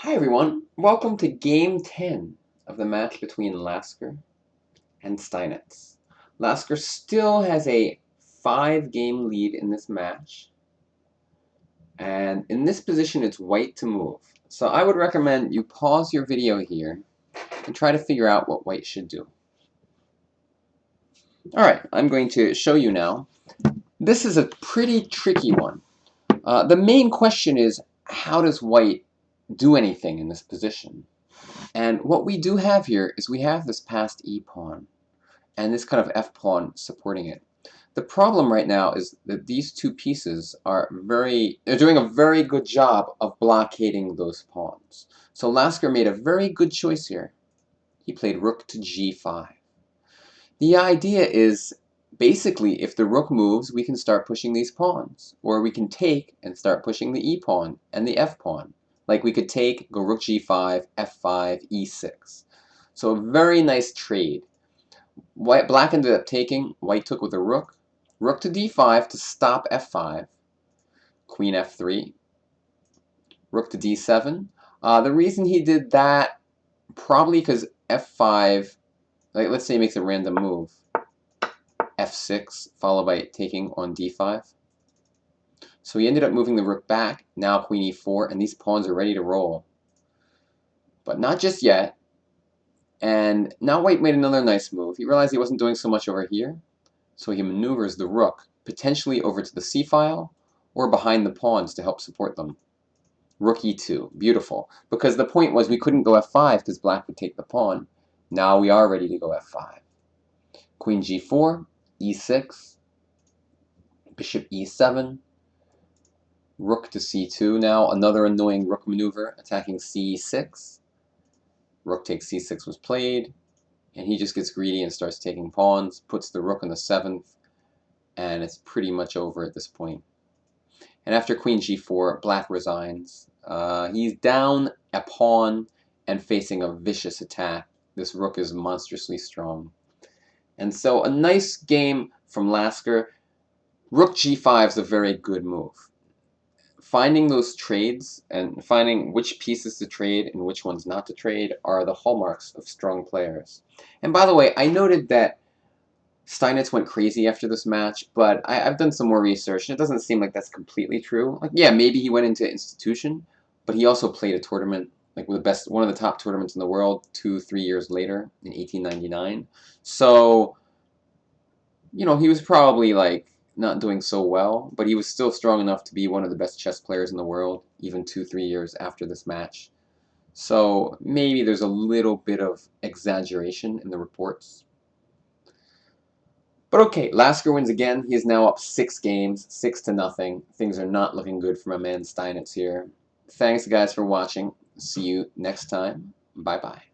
Hi everyone, welcome to Game 10 of the match between Lasker and Steinitz. Lasker still has a 5-game lead in this match, and in this position it's white to move. So I would recommend you pause your video here and try to figure out what white should do. Alright, I'm going to show you now. This is a pretty tricky one. The main question is, how does white do anything in this position? And what we do have here is we have this passed e-pawn and this kind of f-pawn supporting it. The problem right now is that these two pieces are they're doing a very good job of blockading those pawns. So Lasker made a very good choice here. He played rook to g5. The idea is basically if the rook moves, we can start pushing these pawns. Or we can take and start pushing the e-pawn and the f-pawn. Like we could take, go rook g5, f5, e6. So a very nice trade. Black ended up taking, white took with a rook. Rook to d5 to stop f5. Queen f3. Rook to d7. The reason he did that, probably because f5, like let's say he makes a random move. f6 followed by taking on d5. So he ended up moving the rook back, now queen e4, and these pawns are ready to roll. But not just yet. And now white made another nice move. He realized he wasn't doing so much over here, so he maneuvers the rook, potentially over to the c-file, or behind the pawns to help support them. Rook e2, beautiful. Because the point was we couldn't go f5 because black would take the pawn. Now we are ready to go f5. Queen g4, e6, bishop e7, rook to c2 now, another annoying rook maneuver, attacking c6. Rook takes c6 was played, and he just gets greedy and starts taking pawns, puts the rook on the 7th, and it's pretty much over at this point. And after queen g4, black resigns. He's down a pawn and facing a vicious attack. This rook is monstrously strong. And so a nice game from Lasker. Rook g5 is a very good move. Finding those trades and finding which pieces to trade and which ones not to trade are the hallmarks of strong players. And by the way, I noted that Steinitz went crazy after this match, but I've done some more research, and it doesn't seem like that's completely true. Like, yeah, maybe he went into institution, but he also played a tournament, like one of the top tournaments in the world, 2-3 years later in 1899. So, you know, he was probably like not doing so well, but he was still strong enough to be one of the best chess players in the world, even 2-3 years after this match. So maybe there's a little bit of exaggeration in the reports. But okay, Lasker wins again. He is now up 6 games, 6-0. Things are not looking good for my man Steinitz here. Thanks, guys, for watching. See you next time. Bye-bye.